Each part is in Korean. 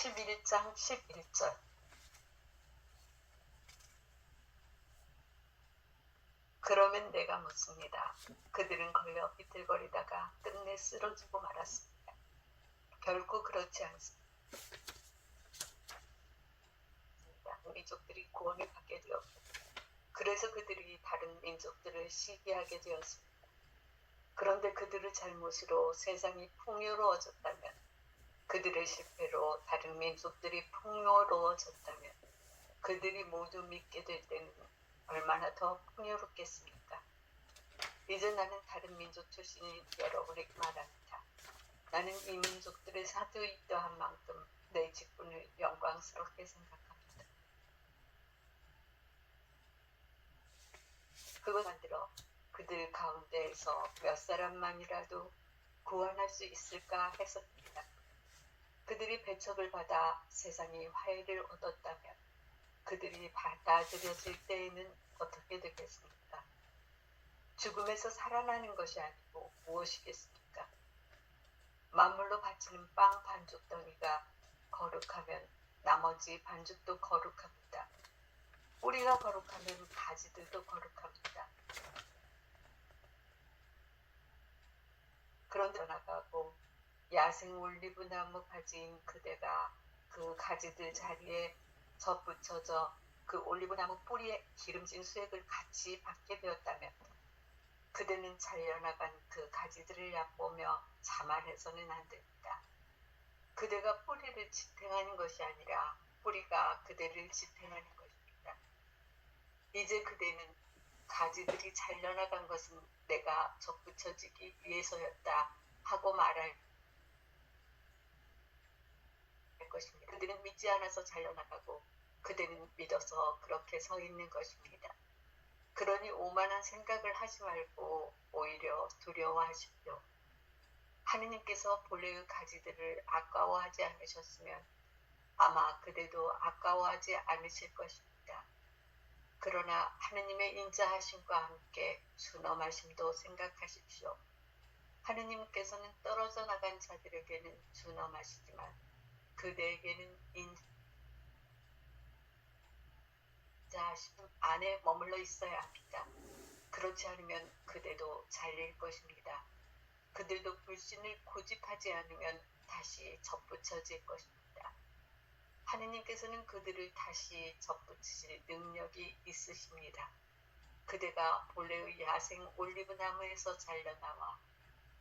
11장 11절. 그러면 내가 묻습니다. 그들은 걸려 비틀거리다가 끝내 쓰러지고 말았습니다. 결코 그렇지 않습니다. 민족들이 구원을 받게 되었고, 그래서 그들이 다른 민족들을 시기하게 되었습니다. 그런데 그들의 잘못으로 세상이 풍요로워졌다면, 그들의 실패로 다른 민족들이 풍요로워졌다면, 그들이 모두 믿게 될 때는 얼마나 더 풍요롭겠습니까? 이제 나는 다른 민족 출신인 여러분에게 말합니다. 나는 이 민족들의 사도이떠한 만큼 내 직분을 영광스럽게 생각합니다. 그걸 만들어 그들 가운데에서 몇 사람만이라도 구원할 수 있을까 했었습니다. 그들이 배척을 받아 세상이 화해를 얻었다면 그들이 받아들여질 때에는 어떻게 되겠습니까? 죽음에서 살아나는 것이 아니고 무엇이겠습니까? 만물로 바치는 빵 반죽 덩이가 거룩하면 나머지 반죽도 거룩합니다. 뿌리가 거룩하면 가지들도 거룩합니다. 그런데 나가고 야생 올리브 나무 가지인 그대가 그 가지들 자리에 접붙여져 그 올리브 나무 뿌리에 기름진 수액을 같이 받게 되었다면 그대는 잘려나간 그 가지들을 얕보며 자만해서는 안 됩니다. 그대가 뿌리를 지탱하는 것이 아니라 뿌리가 그대를 지탱하는 것입니다. 이제 그대는 가지들이 잘려나간 것은 내가 접붙여지기 위해서였다 하고 말할 것입니다. 그들은 믿지 않아서 잘려나가고 그대는 믿어서 그렇게 서 있는 것입니다. 그러니 오만한 생각을 하지 말고 오히려 두려워하십시오. 하느님께서 본래의 가지들을 아까워하지 않으셨으면 아마 그대도 아까워하지 않으실 것입니다. 그러나 하느님의 인자하심과 함께 준엄하심도 생각하십시오. 하느님께서는 떨어져 나간 자들에게는 준엄하시지만 그대에게는 인자하심 안에 머물러 있어야 합니다. 그렇지 않으면 그대도 잘릴 것입니다. 그들도 불신을 고집하지 않으면 다시 접붙여질 것입니다. 하느님께서는 그들을 다시 접붙이실 능력이 있으십니다. 그대가 본래의 야생 올리브 나무에서 잘려나와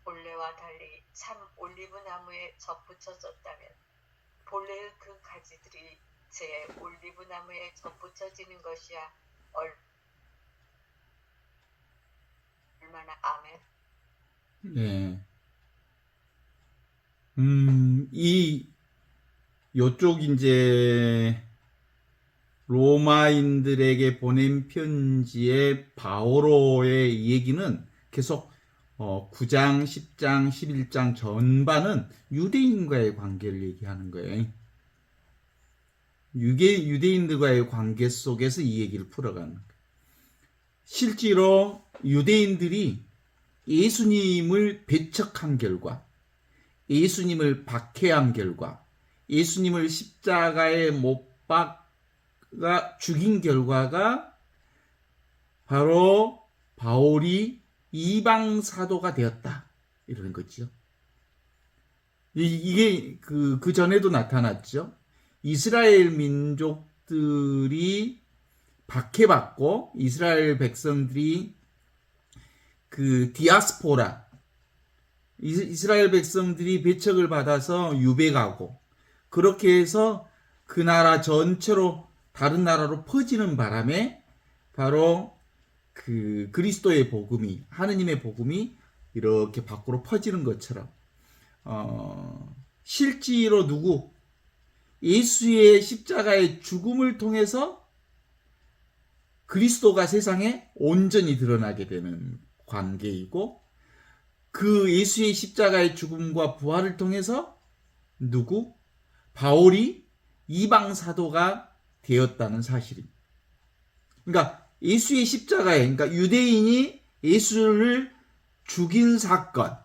본래와 달리 참 올리브 나무에 접붙여졌다면 본래의 그 가지들이 제 올리브 나무에 접붙여지는 것이야 얼마나. 아멘. 네. 요쪽 이제 로마인들에게 보낸 편지의 바오로의 얘기는 계속 9장, 10장, 11장 전반은 유대인과의 관계를 얘기하는 거예요. 유대인들과의 관계 속에서 이 얘기를 풀어가는 거예요. 실제로 유대인들이 예수님을 배척한 결과, 예수님을 박해한 결과, 예수님을 십자가에 못 박아 죽인 결과가 바로 바울이 이방 사도가 되었다 이런 거죠. 이게 그 전에도 나타났죠. 이스라엘 민족들이 박해받고 이스라엘 백성들이 그 디아스포라, 이스라엘 백성들이 배척을 받아서 유배가고 그렇게 해서 그 나라 전체로 다른 나라로 퍼지는 바람에 바로 그 그리스도의 복음이, 하느님의 복음이 이렇게 밖으로 퍼지는 것처럼 실제로 예수의 십자가의 죽음을 통해서 그리스도가 세상에 온전히 드러나게 되는 관계이고, 그 예수의 십자가의 죽음과 부활을 통해서 바울이 이방 사도가 되었다는 사실입니다. 그러니까 예수의 십자가에, 그러니까 유대인이 예수를 죽인 사건,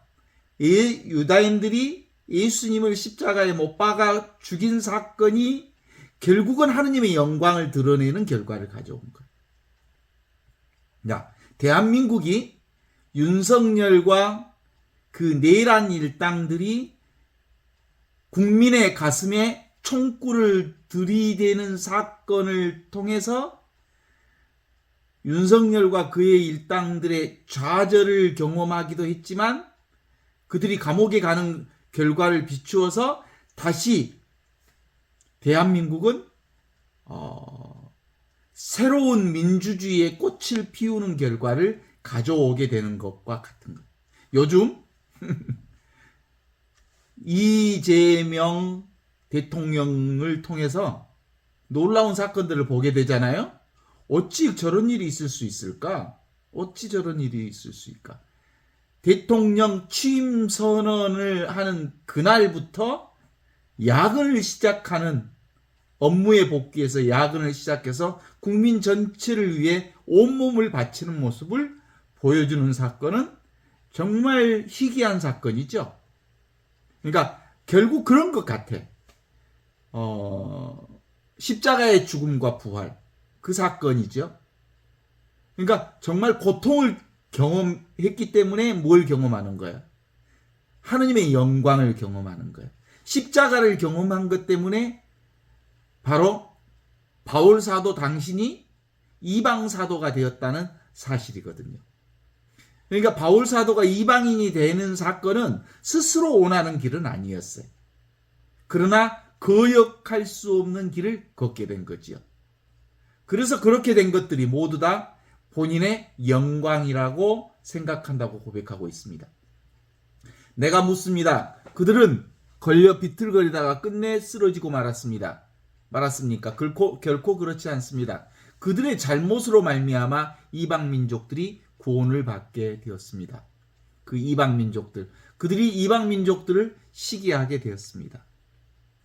유다인들이 예수님을 십자가에 못 박아 죽인 사건이 결국은 하느님의 영광을 드러내는 결과를 가져온 거예요. 자, 대한민국이 윤석열과 그 내란 일당들이 국민의 가슴에 총구를 들이대는 사건을 통해서 윤석열과 그의 일당들의 좌절을 경험하기도 했지만 그들이 감옥에 가는 결과를 비추어서 다시 대한민국은 새로운 민주주의의 꽃을 피우는 결과를 가져오게 되는 것과 같은 것. 요즘 이재명 대통령을 통해서 놀라운 사건들을 보게 되잖아요. 어찌 저런 일이 있을 수 있을까? 어찌 저런 일이 있을 수 있을까? 대통령 취임 선언을 하는 그날부터 야근을 시작하는 업무에 복귀해서 야근을 시작해서 국민 전체를 위해 온몸을 바치는 모습을 보여주는 사건은 정말 희귀한 사건이죠. 그러니까 결국 그런 것 같아. 십자가의 죽음과 부활 그 사건이죠. 그러니까 정말 고통을 경험했기 때문에 뭘 경험하는 거야? 하느님의 영광을 경험하는 거야. 십자가를 경험한 것 때문에 바로 바울 사도 당신이 이방 사도가 되었다는 사실이거든요. 그러니까 바울 사도가 이방인이 되는 사건은 스스로 원하는 길은 아니었어요. 그러나 거역할 수 없는 길을 걷게 된 거지요. 그래서 그렇게 된 것들이 모두 다 본인의 영광이라고 생각한다고 고백하고 있습니다. 내가 묻습니다. 그들은 걸려 비틀거리다가 끝내 쓰러지고 말았습니까? 결코 그렇지 않습니다. 그들의 잘못으로 말미암아 이방 민족들이 구원을 받게 되었습니다. 그 이방 민족들, 그들이 이방 민족들을 시기하게 되었습니다.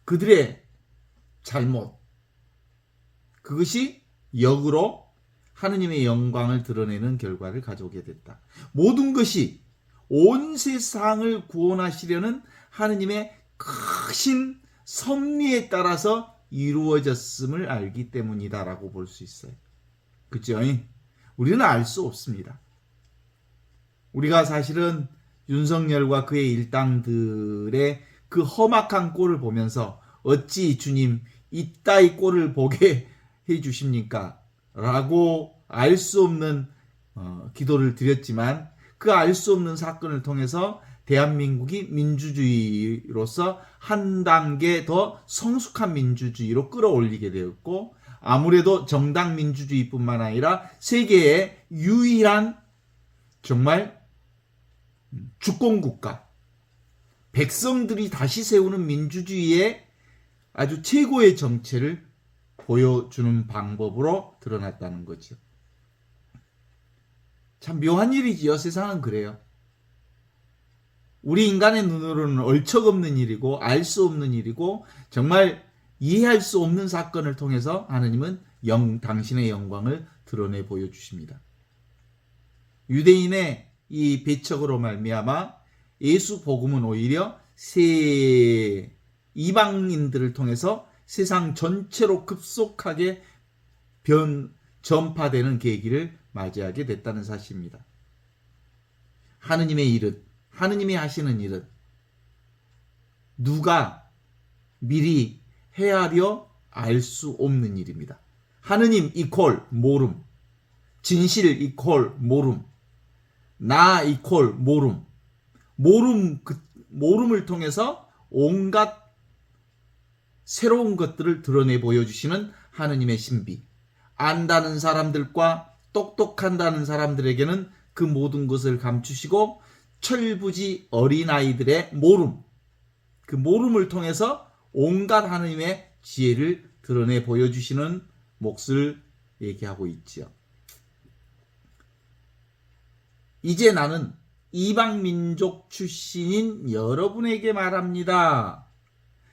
그들의 잘못, 그것이 역으로 하느님의 영광을 드러내는 결과를 가져오게 됐다. 모든 것이 온 세상을 구원하시려는 하느님의 크신 섭리에 따라서 이루어졌음을 알기 때문이다라고 볼 수 있어요. 그죠? 우리는 알 수 없습니다. 우리가 사실은 윤석열과 그의 일당들의 그 험악한 꼴을 보면서 어찌 주님 이따위 꼴을 보게 해주십니까? 라고 알 수 없는 기도를 드렸지만 그 알 수 없는 사건을 통해서 대한민국이 민주주의로서 한 단계 더 성숙한 민주주의로 끌어올리게 되었고 아무래도 정당 민주주의뿐만 아니라 세계의 유일한 정말 주권국가, 백성들이 다시 세우는 민주주의의 아주 최고의 정체를 보여주는 방법으로 드러났다는 거죠. 참 묘한 일이지요. 세상은 그래요. 우리 인간의 눈으로는 얼척없는 일이고 알 수 없는 일이고 정말 이해할 수 없는 사건을 통해서 하느님은 당신의 영광을 드러내 보여주십니다. 유대인의 이 배척으로 말미암아 예수 복음은 오히려 이방인들을 통해서 세상 전체로 급속하게 전파되는 계기를 맞이하게 됐다는 사실입니다. 하느님의 일은, 하느님이 하시는 일은 누가 미리 헤아려 알 수 없는 일입니다. 하느님 이퀄 모름, 진실 이퀄 모름, 나 이퀄 모름, 모름을 통해서 온갖 새로운 것들을 드러내 보여주시는 하느님의 신비. 안다는 사람들과 똑똑한다는 사람들에게는 그 모든 것을 감추시고 철부지 어린아이들의 모름, 그 모름을 통해서 온갖 하느님의 지혜를 드러내 보여주시는 몫을 얘기하고 있지요. 이제 나는 이방 민족 출신인 여러분에게 말합니다.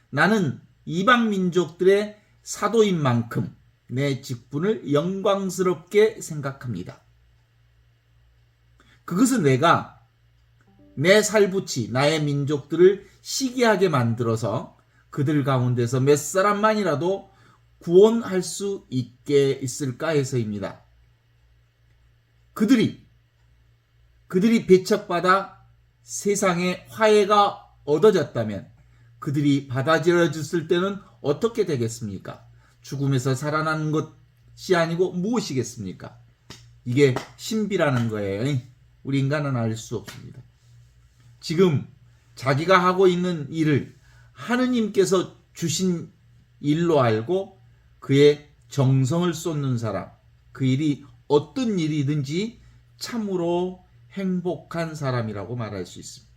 나는 이방 민족들의 사도인 만큼 내 직분을 영광스럽게 생각합니다. 그것은 내가 내 살붙이 나의 민족들을 시기하게 만들어서 그들 가운데서 몇 사람만이라도 구원할 수 있게 있을까 해서입니다. 그들이 배척받아 세상에 화해가 얻어졌다면 그들이 받아들여졌을 때는 어떻게 되겠습니까? 죽음에서 살아나는 것이 아니고 무엇이겠습니까? 이게 신비라는 거예요. 우리 인간은 알 수 없습니다. 지금 자기가 하고 있는 일을 하느님께서 주신 일로 알고 그의 정성을 쏟는 사람, 그 일이 어떤 일이든지 참으로 행복한 사람이라고 말할 수 있습니다.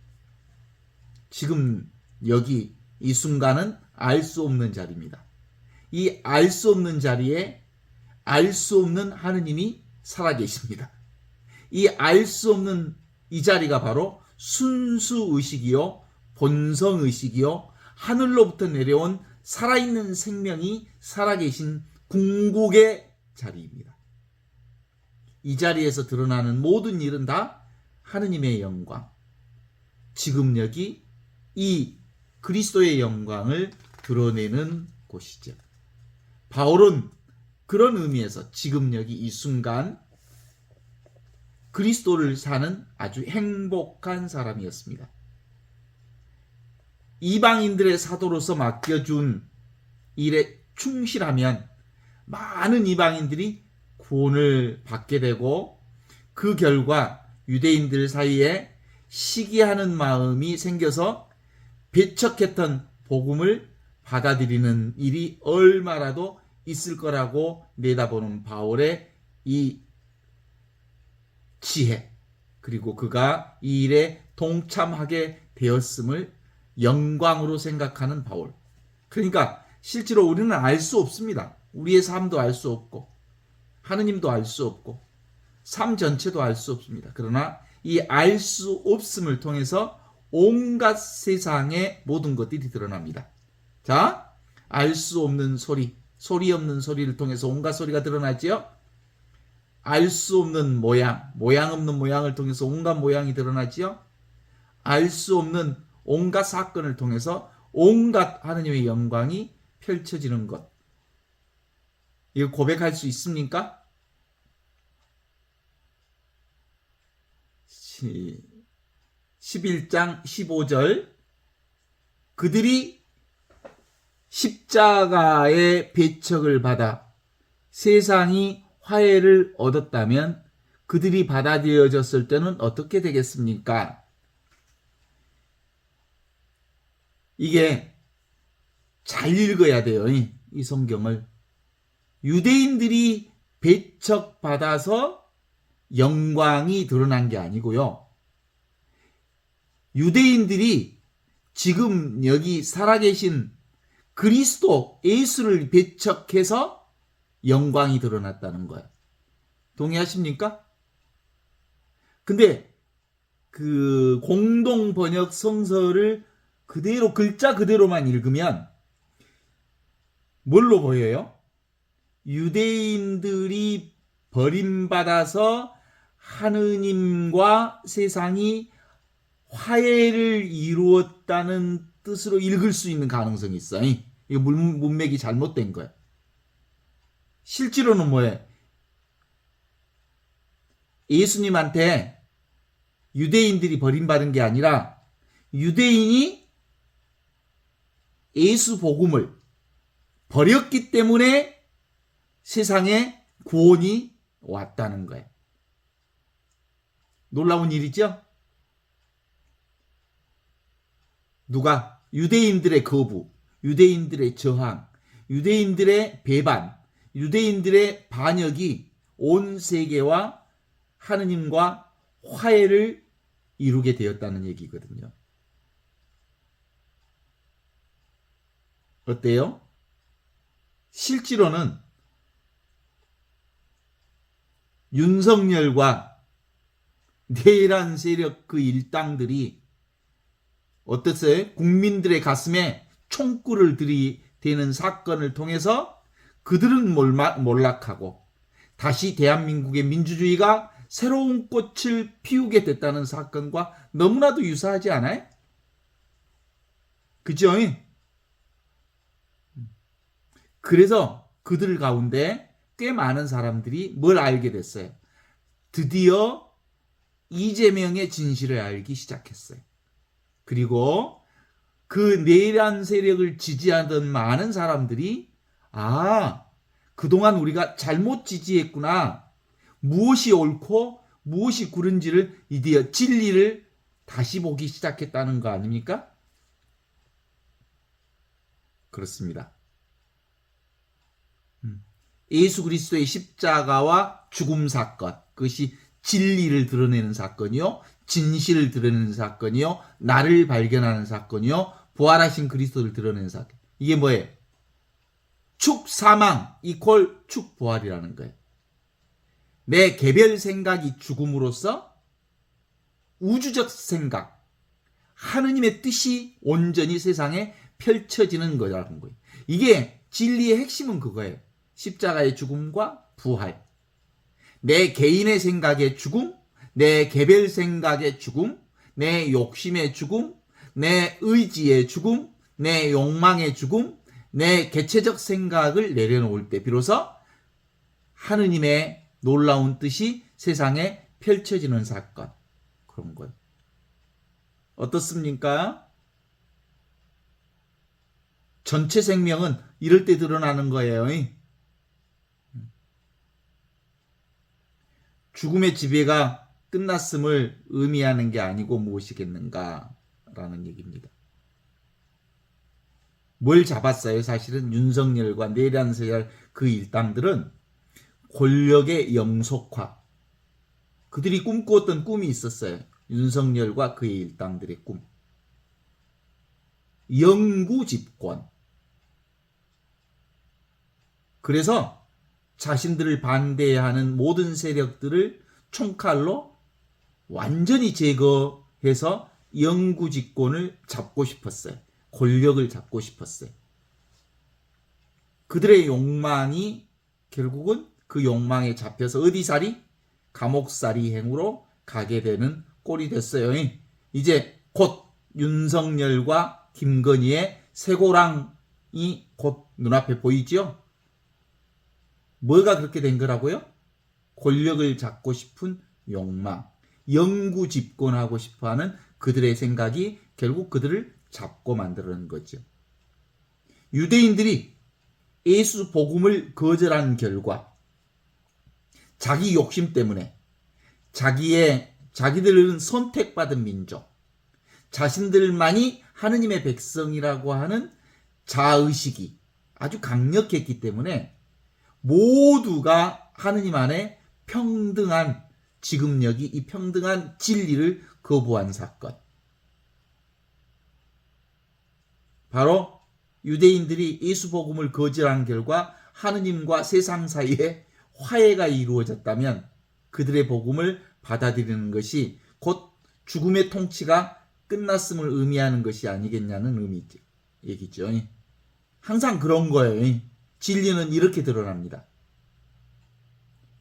지금 여기 이 순간은 알 수 없는 자리입니다. 이 알 수 없는 자리에 알 수 없는 하느님이 살아계십니다. 이 알 수 없는 이 자리가 바로 순수의식이요, 본성의식이요, 하늘로부터 내려온 살아있는 생명이 살아계신 궁극의 자리입니다. 이 자리에서 드러나는 모든 일은 다 하느님의 영광, 지금 여기 이 그리스도의 영광을 드러내는 곳이죠. 바울은 그런 의미에서 지금 여기 이 순간 그리스도를 사는 아주 행복한 사람이었습니다. 이방인들의 사도로서 맡겨준 일에 충실하면 많은 이방인들이 구원을 받게 되고 그 결과 유대인들 사이에 시기하는 마음이 생겨서 배척했던 복음을 받아들이는 일이 얼마라도 있을 거라고 내다보는 바울의 이 지혜, 그리고 그가 이 일에 동참하게 되었음을 영광으로 생각하는 바울. 그러니까 실제로 우리는 알 수 없습니다. 우리의 삶도 알 수 없고 하느님도 알 수 없고 삶 전체도 알 수 없습니다. 그러나 이 알 수 없음을 통해서 온갖 세상의 모든 것들이 드러납니다. 자, 알 수 없는 소리, 소리 없는 소리를 통해서 온갖 소리가 드러나지요. 알 수 없는 모양, 모양 없는 모양을 통해서 온갖 모양이 드러나지요. 알 수 없는 온갖 사건을 통해서 온갖 하느님의 영광이 펼쳐지는 것. 이거 고백할 수 있습니까? 11장 15절 그들이 십자가의 배척을 받아 세상이 화해를 얻었다면 그들이 받아들여졌을 때는 어떻게 되겠습니까? 이게 잘 읽어야 돼요. 이 성경을. 유대인들이 배척받아서 영광이 드러난 게 아니고요. 유대인들이 지금 여기 살아계신 그리스도 예수를 배척해서 영광이 드러났다는 거예요. 동의하십니까? 근데 그 공동 번역 성서를 그대로 글자 그대로만 읽으면 뭘로 보여요? 유대인들이 버림받아서 하느님과 세상이 화해를 이루었다는 뜻으로 읽을 수 있는 가능성이 있어요. 이거 문맥이 잘못된 거예요. 실제로는 뭐예요? 예수님한테 유대인들이 버림받은 게 아니라 유대인이 예수 복음을 버렸기 때문에 세상에 구원이 왔다는 거예요. 놀라운 일이죠? 누가? 유대인들의 거부, 유대인들의 저항, 유대인들의 배반, 유대인들의 반역이 온 세계와 하느님과 화해를 이루게 되었다는 얘기거든요. 어때요? 실제로는 윤석열과 내란 세력 그 일당들이 어땠어요? 국민들의 가슴에 총구를 들이대는 사건을 통해서 그들은 몰락하고 다시 대한민국의 민주주의가 새로운 꽃을 피우게 됐다는 사건과 너무나도 유사하지 않아요? 그죠? 그래서 그들 가운데 꽤 많은 사람들이 뭘 알게 됐어요. 드디어 이재명의 진실을 알기 시작했어요. 그리고 그 내란 세력을 지지하던 많은 사람들이 그동안 우리가 잘못 지지했구나. 무엇이 옳고 무엇이 그른지를 드디어 진리를 다시 보기 시작했다는 거 아닙니까? 그렇습니다. 예수 그리스도의 십자가와 죽음 사건, 그것이 진리를 드러내는 사건이요, 진실을 드러내는 사건이요, 나를 발견하는 사건이요, 부활하신 그리스도를 드러내는 사건. 이게 뭐예요? 축사망 이퀄 축부활이라는 거예요. 내 개별 생각이 죽음으로써 우주적 생각, 하느님의 뜻이 온전히 세상에 펼쳐지는 거라는 거예요. 이게 진리의 핵심은 그거예요. 십자가의 죽음과 부활. 내 개인의 생각의 죽음, 내 개별 생각의 죽음, 내 욕심의 죽음, 내 의지의 죽음, 내 욕망의 죽음, 내 개체적 생각을 내려놓을 때 비로소 하느님의 놀라운 뜻이 세상에 펼쳐지는 사건. 그런 거예요. 어떻습니까? 전체 생명은 이럴 때 드러나는 거예요. 죽음의 지배가 끝났음을 의미하는 게 아니고 무엇이겠는가 라는 얘기입니다. 뭘 잡았어요? 사실은 윤석열과 내란세력 그 일당들은 권력의 영속화. 그들이 꿈꾸었던 꿈이 있었어요. 윤석열과 그의 일당들의 꿈. 영구 집권. 그래서 자신들을 반대하는 모든 세력들을 총칼로 완전히 제거해서 영구 집권을 잡고 싶었어요. 권력을 잡고 싶었어요. 그들의 욕망이 결국은 그 욕망에 잡혀서 어디살이? 감옥살이 행으로 가게 되는 꼴이 됐어요. 이제 곧 윤석열과 김건희의 쇠고랑이 곧 눈앞에 보이죠? 뭐가 그렇게 된 거라고요? 권력을 잡고 싶은 욕망, 영구 집권하고 싶어하는 그들의 생각이 결국 그들을 잡고 만드는 거죠. 유대인들이 예수 복음을 거절한 결과 자기 욕심 때문에 자기들은 선택받은 민족, 자신들만이 하느님의 백성이라고 하는 자의식이 아주 강력했기 때문에 모두가 하느님 안에 평등한 지금 여기 이 평등한 진리를 거부한 사건. 바로 유대인들이 예수 복음을 거절한 결과 하느님과 세상 사이에 화해가 이루어졌다면 그들의 복음을 받아들이는 것이 곧 죽음의 통치가 끝났음을 의미하는 것이 아니겠냐는 얘기죠. 항상 그런 거예요. 진리는 이렇게 드러납니다.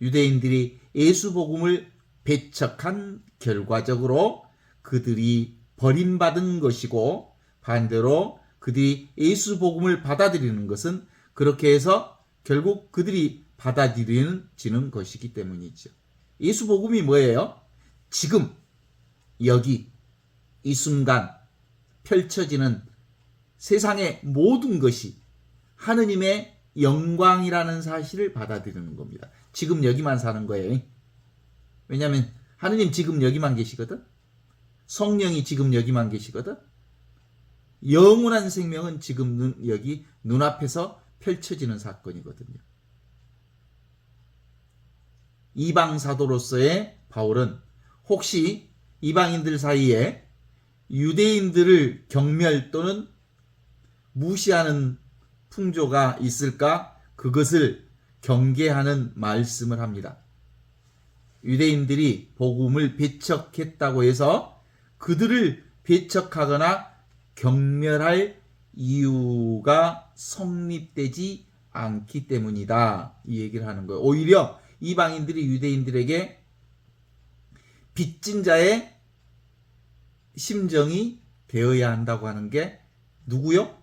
유대인들이 예수 복음을 배척한 결과적으로 그들이 버림받은 것이고 반대로 그들이 예수 복음을 받아들이는 것은 그렇게 해서 결국 그들이 받아들이는 것이기 때문이죠. 예수 복음이 뭐예요? 지금 여기 이 순간 펼쳐지는 세상의 모든 것이 하느님의 영광이라는 사실을 받아들이는 겁니다. 지금 여기만 사는 거예요. 왜냐하면 하느님 지금 여기만 계시거든. 성령이 지금 여기만 계시거든. 영원한 생명은 지금 여기 눈앞에서 펼쳐지는 사건이거든요. 이방 사도로서의 바울은 혹시 이방인들 사이에 유대인들을 경멸 또는 무시하는 풍조가 있을까? 그것을 경계하는 말씀을 합니다. 유대인들이 복음을 배척했다고 해서 그들을 배척하거나 경멸할 이유가 성립되지 않기 때문이다. 이 얘기를 하는 거예요. 오히려 이방인들이 유대인들에게 빚진 자의 심정이 되어야 한다고 하는 게 누구요?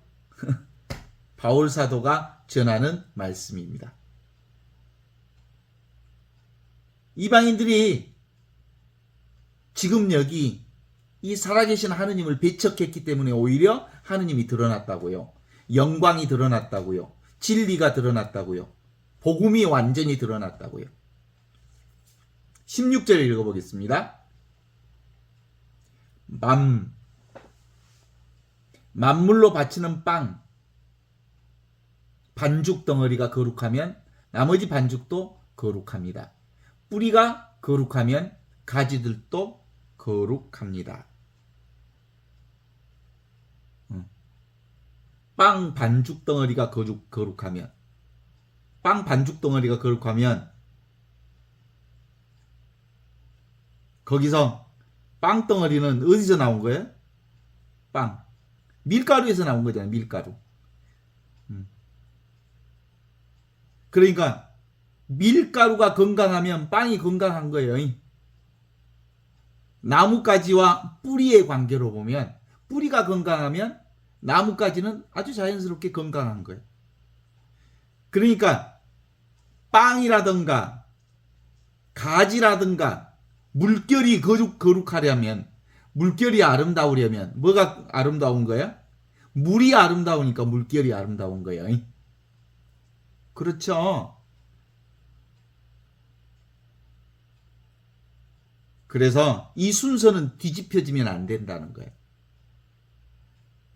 바울 사도가 전하는 말씀입니다. 이방인들이 지금 여기 이 살아계신 하느님을 배척했기 때문에 오히려 하느님이 드러났다고요. 영광이 드러났다고요. 진리가 드러났다고요. 복음이 완전히 드러났다고요. 16절 읽어보겠습니다. 만물로 바치는 빵, 반죽 덩어리가 거룩하면 나머지 반죽도 거룩합니다. 뿌리가 거룩하면 가지들도 거룩합니다. 빵 반죽 덩어리가 거룩하면, 빵 반죽 덩어리가 거룩하면, 거기서 빵 덩어리는 어디서 나온 거예요? 빵. 밀가루에서 나온 거잖아요, 밀가루. 그러니까 밀가루가 건강하면 빵이 건강한 거예요. 나뭇가지와 뿌리의 관계로 보면 뿌리가 건강하면 나뭇가지는 아주 자연스럽게 건강한 거예요. 그러니까 빵이라든가 가지라든가 물결이 거룩하려면, 물결이 아름다우려면 뭐가 아름다운 거야? 물이 아름다우니까 물결이 아름다운 거예요. 그렇죠. 그래서 이 순서는 뒤집혀지면 안 된다는 거예요.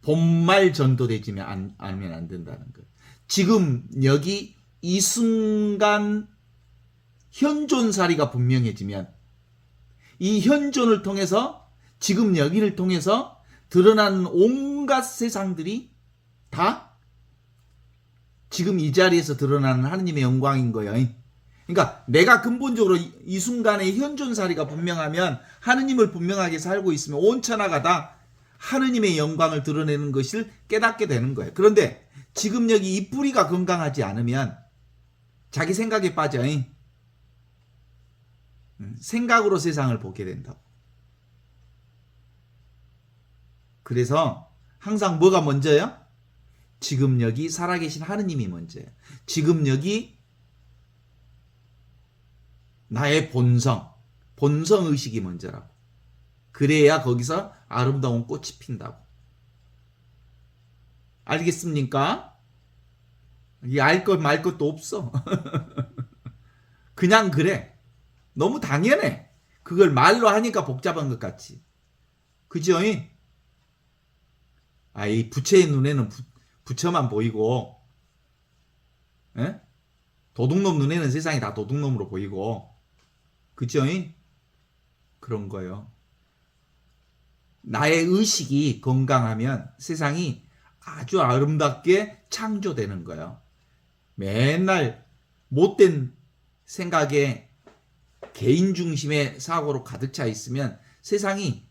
본말 전도되지면 않으면 안 된다는 거예요. 지금 여기 이 순간 현존사리가 분명해지면, 이 현존을 통해서 지금 여기를 통해서 드러나는 온갖 세상들이 다 지금 이 자리에서 드러나는 하느님의 영광인 거예요. 그러니까 내가 근본적으로 이 순간에 현존사리가 분명하면, 하느님을 분명하게 살고 있으면 온 천하가 다 하느님의 영광을 드러내는 것을 깨닫게 되는 거예요. 그런데 지금 여기 이 뿌리가 건강하지 않으면 자기 생각에 빠져. 생각으로 세상을 보게 된다고. 그래서 항상 뭐가 먼저요? 지금 여기 살아계신 하느님이 먼저예요. 지금 여기 나의 본성의식이 먼저라고. 그래야 거기서 아름다운 꽃이 핀다고. 알겠습니까? 이 알 것 말 것도 없어. 그냥 그래. 너무 당연해. 그걸 말로 하니까 복잡한 것 같지. 그죠? 이 부처의 눈에는 부처만 보이고, 도둑놈 눈에는 세상이 다 도둑놈으로 보이고, 그죠? 그런 거요. 나의 의식이 건강하면 세상이 아주 아름답게 창조되는 거예요. 맨날 못된 생각에 개인 중심의 사고로 가득 차 있으면 세상이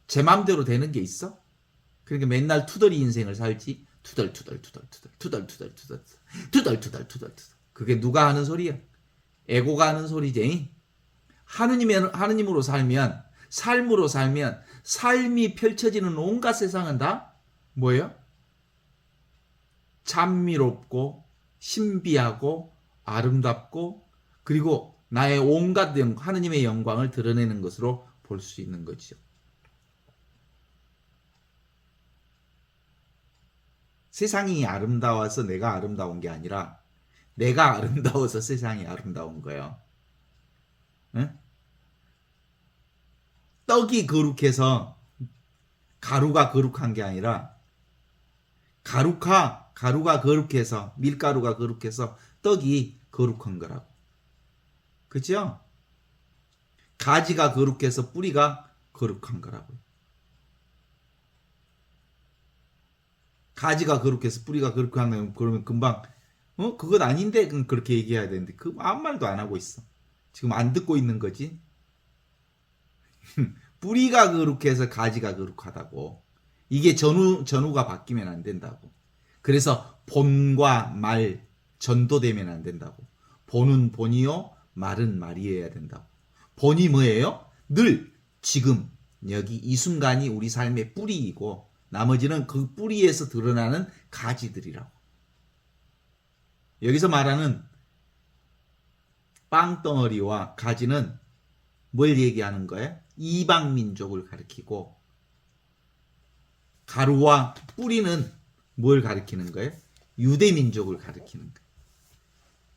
제 맘대로 되는 게 있어? 그러니까 맨날 투덜이 인생을 살지. 투덜. 그게 누가 하는 소리야? 에고가 하는 소리지. 하느님으로 살면, 삶으로 살면 삶이 펼쳐지는 온갖 세상은 다 뭐예요? 찬미롭고 신비하고 아름답고, 그리고 나의 온갖 하느님의 영광을 드러내는 것으로 볼 수 있는 거죠. 세상이 아름다워서 내가 아름다운 게 아니라 내가 아름다워서 세상이 아름다운 거예요. 떡이 거룩해서 가루가 거룩한 게 아니라 가루가 거룩해서, 밀가루가 거룩해서 떡이 거룩한 거라고. 그죠? 가지가 거룩해서 뿌리가 거룩한 거라고. 가지가 거룩해서 뿌리가 거룩한 거면 그러면 금방 그건 아닌데 그렇게 얘기해야 되는데 아무 말도 안 하고 있어. 지금 안 듣고 있는 거지. 뿌리가 거룩해서 가지가 거룩하다고. 이게 전후가 바뀌면 안 된다고. 그래서 본과 말 전도되면 안 된다고. 본은 본이요, 말은 말이어야 된다고. 본이 뭐예요? 늘 지금 여기 이 순간이 우리 삶의 뿌리이고 나머지는 그 뿌리에서 드러나는 가지들이라고. 여기서 말하는 빵덩어리와 가지는 뭘 얘기하는 거예요? 이방 민족을 가리키고, 가루와 뿌리는 뭘 가리키는 거예요? 유대 민족을 가리키는 거예요.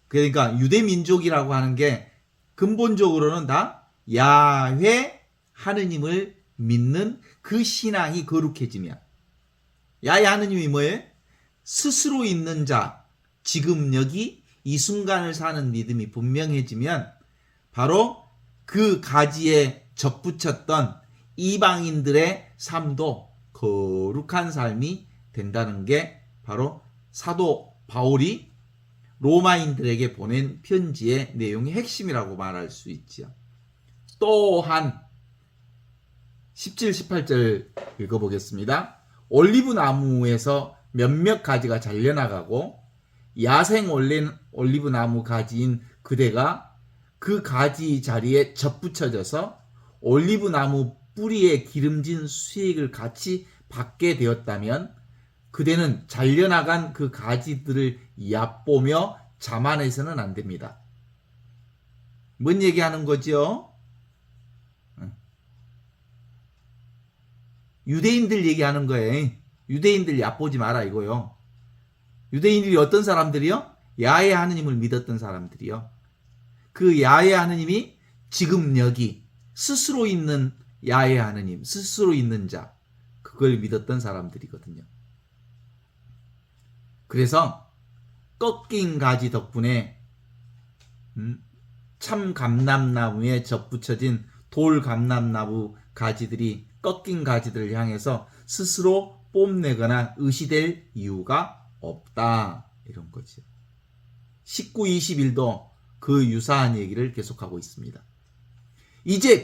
그러니까 유대 민족이라고 하는 게 근본적으로는 다 야훼 하느님을 믿는 그 신앙이 거룩해지면, 야훼 하느님이 뭐예요? 스스로 있는 자, 지금 여기 이 순간을 사는 믿음이 분명해지면 바로 그 가지에 접붙였던 이방인들의 삶도 거룩한 삶이 된다는 게 바로 사도 바울이 로마인들에게 보낸 편지의 내용의 핵심이라고 말할 수 있죠. 또한 17, 18절 읽어보겠습니다. 올리브 나무에서 몇몇 가지가 잘려나가고 야생 올리브 나무 가지인 그대가 그 가지 자리에 접붙여져서 올리브 나무 뿌리에 기름진 수익을 같이 받게 되었다면 그대는 잘려나간 그 가지들을 얕보며 자만해서는 안 됩니다. 뭔 얘기하는 거죠? 유대인들 얘기하는 거예요. 유대인들 얕보지 마라 이거요. 유대인들이 어떤 사람들이요? 야훼 하느님을 믿었던 사람들이요. 그 야훼 하느님이 지금 여기 스스로 있는 야훼 하느님, 스스로 있는 자, 그걸 믿었던 사람들이거든요. 그래서 꺾인 가지 덕분에 참 감람나무에 접붙여진 돌 감람나무 가지들이 꺾인 가지들을 향해서 스스로 뽐내거나 의시될 이유가 없다. 이런 거죠. 19, 21도 그 유사한 얘기를 계속하고 있습니다. 이제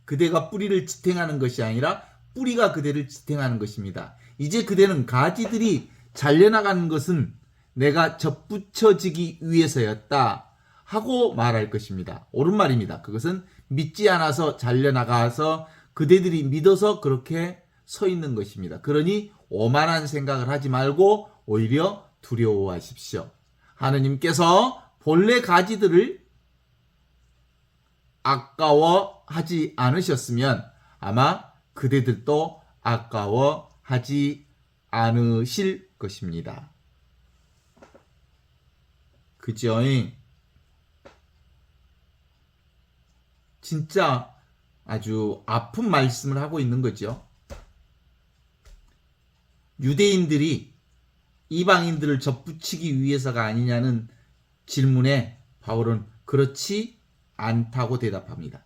그대가 뿌리를 지탱하는 것이 아니라 뿌리가 그대를 지탱하는 것입니다. 이제 그대는 가지들이 잘려나가는 것은 내가 접붙여지기 위해서였다 하고 말할 것입니다. 옳은 말입니다. 그것은 믿지 않아서 잘려나가서 그대들이 믿어서 그렇게 서 있는 것입니다. 그러니 오만한 생각을 하지 말고 오히려 두려워하십시오. 하느님께서 본래 가지들을 아까워하지 않으셨으면 아마 그대들도 아까워하지 않으실 것입니다. 그죠? 진짜 아주 아픈 말씀을 하고 있는 거죠. 유대인들이 이방인들을 접붙이기 위해서가 아니냐는 질문에 바울은 그렇지 않다고 대답합니다.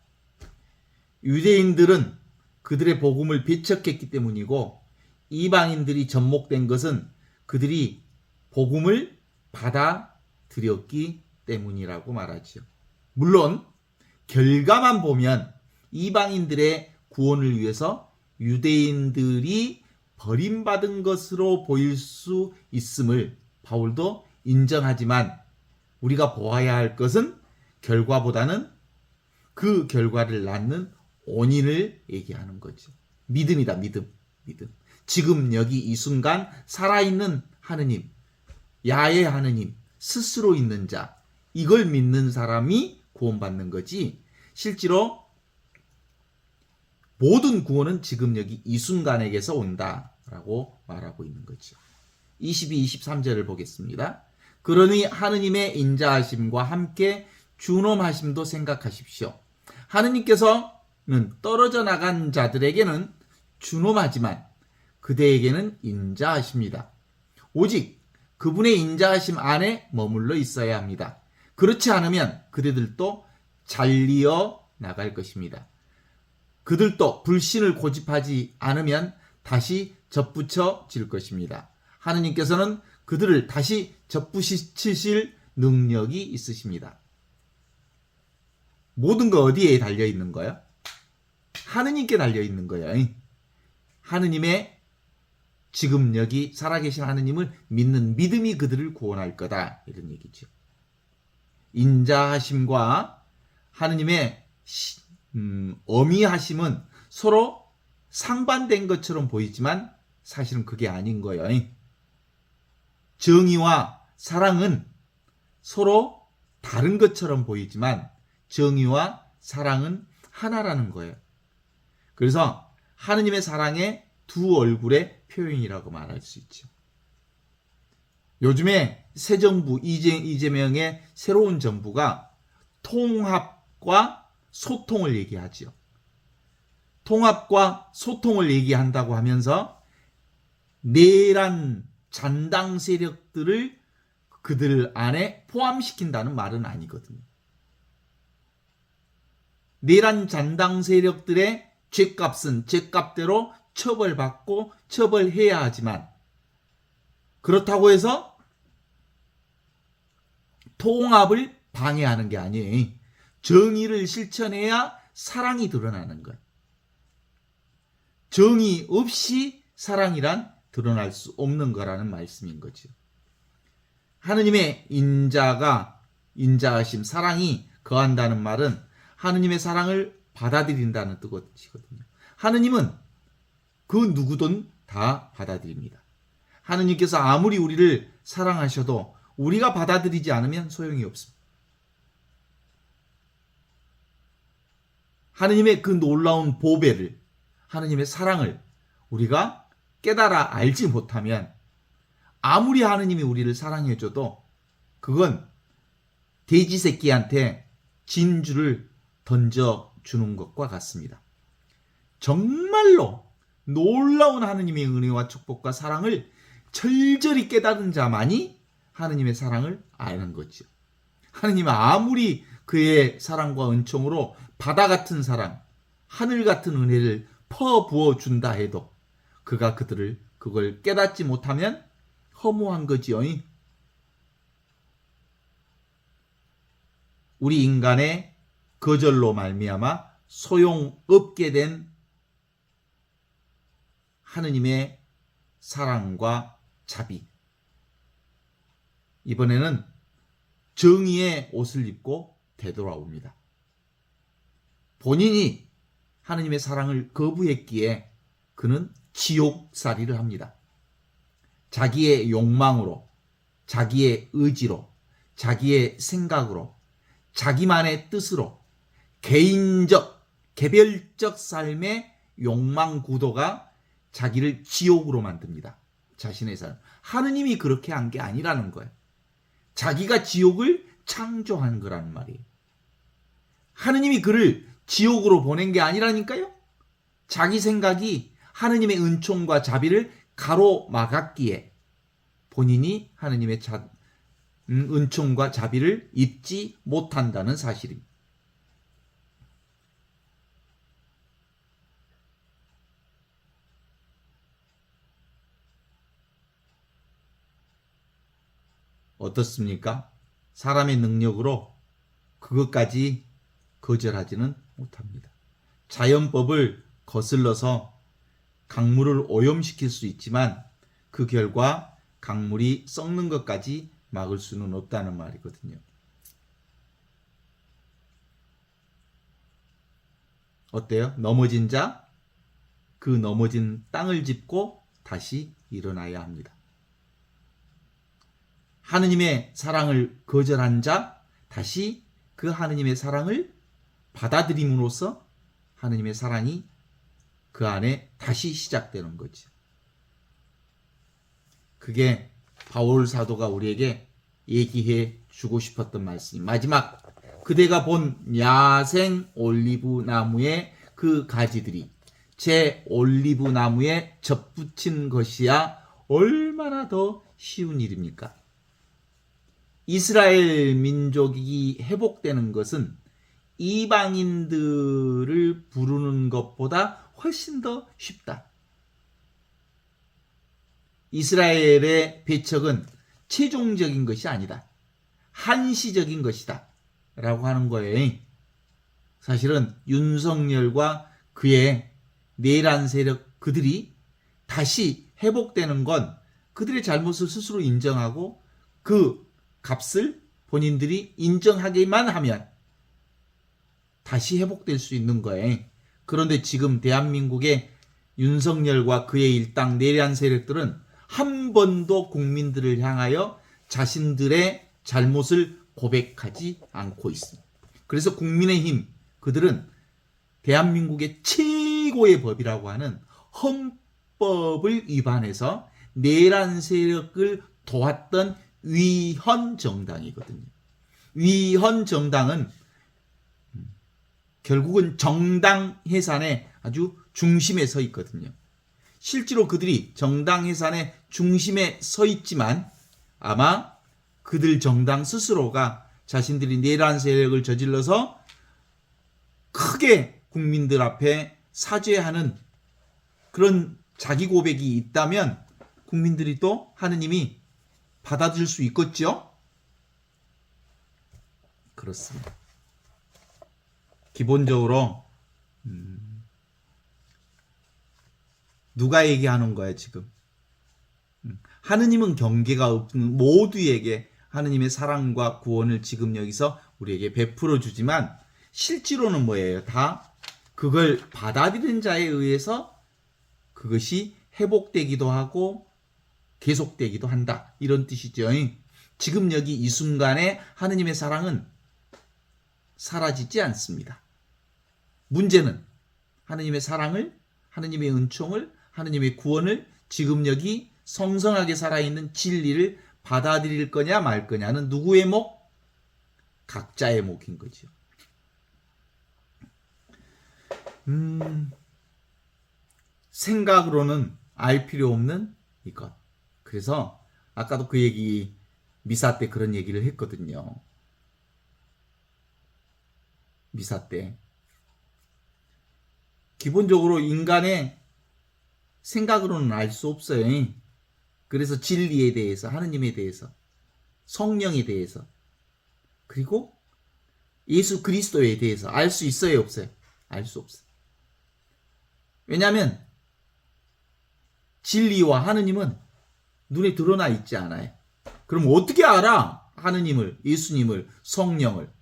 유대인들은 그들의 복음을 배척했기 때문이고 이방인들이 접목된 것은 그들이 복음을 받아들였기 때문이라고 말하죠. 물론 결과만 보면 이방인들의 구원을 위해서 유대인들이 버림받은 것으로 보일 수 있음을 바울도 인정하지만 우리가 보아야 할 것은 결과보다는 그 결과를 낳는 원인을 얘기하는 거죠. 믿음이다. 믿음. 지금 여기 이 순간 살아있는 하느님, 야훼 하느님, 스스로 있는 자, 이걸 믿는 사람이 구원받는 거지. 실제로 모든 구원은 지금 여기 이 순간에게서 온다라고 말하고 있는 거죠. 22, 23절을 보겠습니다. 그러니 하느님의 인자하심과 함께 준엄하심도 생각하십시오. 하느님께서는 떨어져 나간 자들에게는 준엄하지만 그대에게는 인자하십니다. 오직 그분의 인자하심 안에 머물러 있어야 합니다. 그렇지 않으면 그대들도 잘리어 나갈 것입니다. 그들도 불신을 고집하지 않으면 다시 접붙여질 것입니다. 하느님께서는 그들을 다시 접붙이실 능력이 있으십니다. 모든 거 어디에 달려있는 거예요? 하느님께 달려있는 거예요. 하느님의 지금 여기 살아계신 하느님을 믿는 믿음이 그들을 구원할 거다. 이런 얘기죠. 인자하심과 하느님의 어미하심은 서로 상반된 것처럼 보이지만 사실은 그게 아닌 거예요. 정의와 사랑은 서로 다른 것처럼 보이지만 정의와 사랑은 하나라는 거예요. 그래서 하느님의 사랑의 두 얼굴의 표현이라고 말할 수 있죠. 요즘에 새 정부 이재명의 새로운 정부가 통합과 소통을 얘기하지요. 통합과 소통을 얘기한다고 하면서 내란 잔당 세력들을 그들 안에 포함시킨다는 말은 아니거든요. 내란 잔당 세력들의 죄값은 죄값대로 처벌받고 처벌해야 하지만 그렇다고 해서 통합을 방해하는 게 아니에요. 정의를 실천해야 사랑이 드러나는 거예요. 정의 없이 사랑이란 드러날 수 없는 거라는 말씀인 거죠. 하느님의 인자하심, 사랑이 거한다는 말은 하느님의 사랑을 받아들인다는 뜻이거든요. 하느님은 그 누구든 다 받아들입니다. 하느님께서 아무리 우리를 사랑하셔도 우리가 받아들이지 않으면 소용이 없습니다. 하느님의 그 놀라운 보배를, 하느님의 사랑을 우리가 깨달아 알지 못하면 아무리 하느님이 우리를 사랑해줘도 그건 돼지 새끼한테 진주를 던져주는 것과 같습니다. 정말로 놀라운 하느님의 은혜와 축복과 사랑을 철저히 깨달은 자만이 하느님의 사랑을 아는 거죠. 하느님은 아무리 그의 사랑과 은총으로 바다 같은 사랑, 하늘 같은 은혜를 퍼부어 준다 해도 그가 그걸 깨닫지 못하면 허무한 거지요. 우리 인간의 거절로 말미암아 소용없게 된 하느님의 사랑과 자비. 이번에는 정의의 옷을 입고 되돌아옵니다. 본인이 하느님의 사랑을 거부했기에 그는 지옥살이를 합니다. 자기의 욕망으로, 자기의 의지로, 자기의 생각으로, 자기만의 뜻으로 개인적, 개별적 삶의 욕망 구도가 자기를 지옥으로 만듭니다. 자신의 삶. 하느님이 그렇게 한 게 아니라는 거예요. 자기가 지옥을 창조한 거라는 말이에요. 하느님이 그를 지옥으로 보낸 게 아니라니까요. 자기 생각이 하느님의 은총과 자비를 가로막았기에 본인이 하느님의 은총과 자비를 잊지 못한다는 사실입니다. 어떻습니까? 사람의 능력으로 그것까지 거절하지는 못합니다. 자연법을 거슬러서 강물을 오염시킬 수 있지만 그 결과 강물이 썩는 것까지 막을 수는 없다는 말이거든요. 어때요? 넘어진 자, 그 넘어진 땅을 짚고 다시 일어나야 합니다. 하느님의 사랑을 거절한 자, 다시 그 하느님의 사랑을 받아들임으로써 하느님의 사랑이 그 안에 다시 시작되는 거죠. 그게 바울 사도가 우리에게 얘기해 주고 싶었던 말씀이 마지막 그대가 본 야생 올리브 나무의 그 가지들이 제 올리브 나무에 접붙인 것이야 얼마나 더 쉬운 일입니까? 이스라엘 민족이 회복되는 것은 이방인들을 부르는 것보다 훨씬 더 쉽다. 이스라엘의 배척은 최종적인 것이 아니다. 한시적인 것이다. 라고 하는 거예요. 사실은 윤석열과 그의 내란 세력 그들이 다시 회복되는 건 그들의 잘못을 스스로 인정하고 그 값을 본인들이 인정하기만 하면 다시 회복될 수 있는 거예요. 그런데 지금 대한민국의 윤석열과 그의 일당 내란 세력들은 한 번도 국민들을 향하여 자신들의 잘못을 고백하지 않고 있습니다. 그래서 국민의힘 그들은 대한민국의 최고의 법이라고 하는 헌법을 위반해서 내란 세력을 도왔던 위헌 정당이거든요. 위헌 정당은 결국은 정당 해산의 아주 중심에 서 있거든요. 실제로 그들이 정당 해산의 중심에 서 있지만 아마 그들 정당 스스로가 자신들이 내란 세력을 저질러서 크게 국민들 앞에 사죄하는 그런 자기 고백이 있다면 국민들이 또 하느님이 받아들일 수 있겠죠? 그렇습니다. 기본적으로 누가 얘기하는 거야 지금? 하느님은 경계가 없는 모두에게 하느님의 사랑과 구원을 지금 여기서 우리에게 베풀어 주지만 실제로는 뭐예요? 다 그걸 받아들이는 자에 의해서 그것이 회복되기도 하고 계속되기도 한다. 이런 뜻이죠. 지금 여기 이 순간에 하느님의 사랑은 사라지지 않습니다. 문제는 하느님의 사랑을, 하느님의 은총을, 하느님의 구원을 지금 여기 성성하게 살아있는 진리를 받아들일 거냐 말 거냐는 누구의 목? 각자의 몫인 거죠. 생각으로는 알 필요 없는 이것. 그래서 아까도 그 얘기 미사 때 그런 얘기를 했거든요. 미사 때. 기본적으로 인간의 생각으로는 알 수 없어요. 그래서 진리에 대해서, 하느님에 대해서, 성령에 대해서, 그리고 예수 그리스도에 대해서 알 수 있어요, 없어요? 알 수 없어요. 왜냐하면 진리와 하느님은 눈에 드러나 있지 않아요. 그럼 어떻게 알아? 하느님을, 예수님을, 성령을.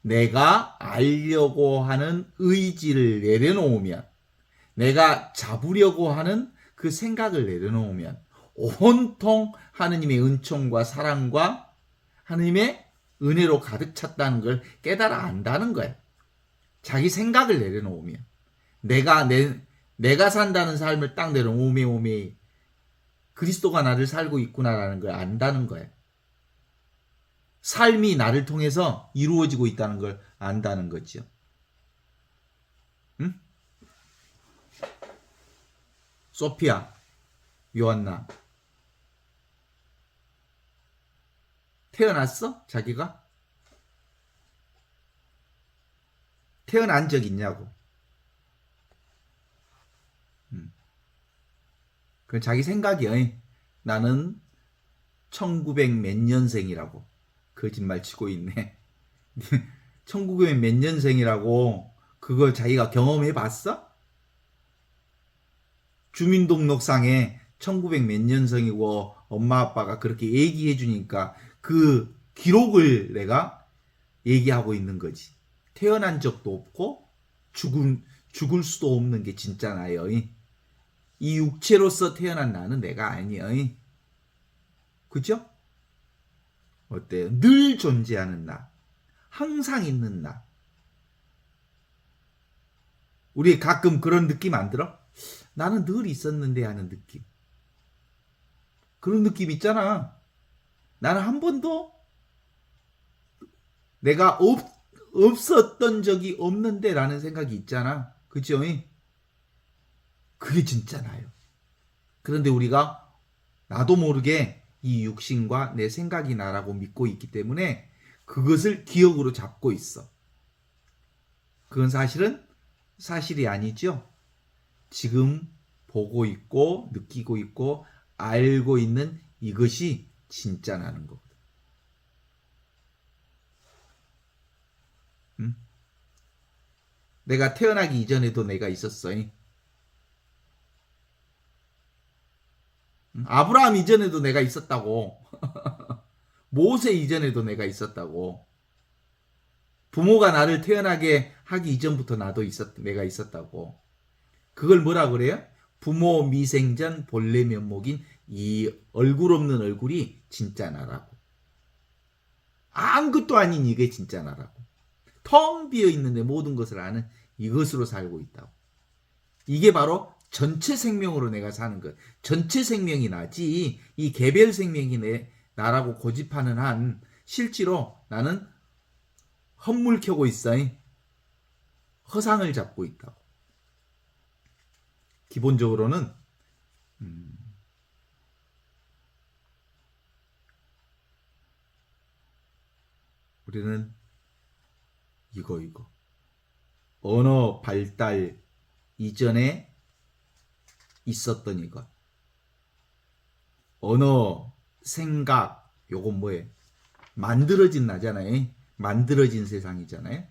내가 알려고 하는 의지를 내려놓으면, 내가 잡으려고 하는 그 생각을 내려놓으면 온통 하느님의 은총과 사랑과 하느님의 은혜로 가득 찼다는 걸 깨달아 안다는 거예요. 자기 생각을 내려놓으면 내가 산다는 삶을 딱 내려놓으면 오메 그리스도가 나를 살고 있구나라는 걸 안다는 거예요. 삶이 나를 통해서 이루어지고 있다는 걸 안다는 거죠. 응? 소피아, 요한나 태어났어? 자기가? 태어난 적 있냐고. 그건 자기 생각이야. 나는 1900 몇 년생이라고. 거짓말 치고 있네. 1900 몇 년생이라고 그걸 자기가 경험해 봤어? 주민등록상에 1900 몇 년생이고 엄마 아빠가 그렇게 얘기해 주니까 그 기록을 내가 얘기하고 있는 거지. 태어난 적도 없고 죽을 수도 없는 게 진짜 나예요. 이 육체로서 태어난 나는 내가 아니에요. 그죠? 어때요? 늘 존재하는 나. 항상 있는 나. 우리 가끔 그런 느낌 안 들어? 나는 늘 있었는데 하는 느낌. 그런 느낌 있잖아. 나는 한 번도 내가 없었던 적이 없는데 라는 생각이 있잖아. 그죠? 그게 진짜 나요. 그런데 우리가 나도 모르게 이 육신과 내 생각이 나라고 믿고 있기 때문에 그것을 기억으로 잡고 있어. 그건 사실은 사실이 아니죠. 지금 보고 있고 느끼고 있고 알고 있는 이것이 진짜 나는 거거든. 응? 내가 태어나기 이전에도 내가 있었어. 아브라함 이전에도 내가 있었다고. 모세 이전에도 내가 있었다고. 부모가 나를 태어나게 하기 이전부터 내가 있었다고. 그걸 뭐라 그래요? 부모 미생전 본래 면목인 이 얼굴 없는 얼굴이 진짜 나라고. 아무것도 아닌 이게 진짜 나라고. 텅 비어 있는데 모든 것을 아는 이것으로 살고 있다고. 이게 바로 전체 생명으로 내가 사는 것. 전체 생명이 나지 이 개별 생명이 내 나라고 고집하는 한 실제로 나는 헛물 켜고 있어. 허상을 잡고 있다고. 기본적으로는 우리는 이거 언어 발달 이전에 있었던 이것, 언어, 생각, 요건 뭐예요? 만들어진 나잖아요. 만들어진 세상이잖아요.